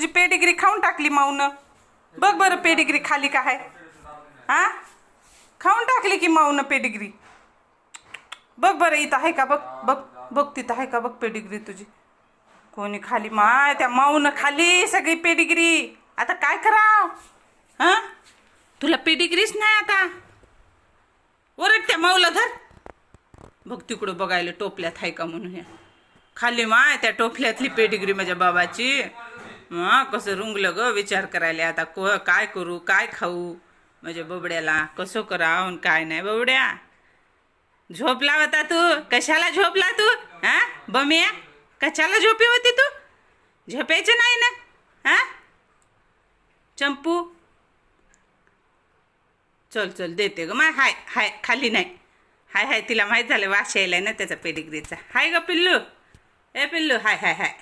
तुझी पेडिग्री खाऊन टाकली माऊनं. बघ बरं पेडिग्री खाली का आहे. हा खाऊन टाकली की माऊनं पेडिग्री. बघ बरं इथं आहे का बघ बघ बघ तिथं आहे का बघ पेडिग्री तुझी. कोणी खाली माय त्या माऊनं खाली सगळी पेडिग्री. आता काय कराव. हा तुला पेडिग्रीच नाही आता. ओरड त्या माऊला धर. बघ तिकडं बघायला टोपल्यात आहे का म्हणून. ह्या खाली माय त्या टोपल्यातली पेडिग्री माझ्या बाबाची. कसं रुंगलं ग विचार करायला आता. काय करू काय खाऊ माझ्या बबड्याला. कसं करावं काय नाही. बबड्या झोपला होता तू. कशाला झोपला तू. हा बम्या कशाला झोपी होती तू. झोपायचं नाही ना. हा चंपू चल चल देते ग माय. हाय हाय खाली नाही. हाय हाय तिला माहीत झालं वास यायलाय ना त्याचा पेडिग्रीचा. हाय ग पिल्लू. ए पिल्लू हाय हाय हाय.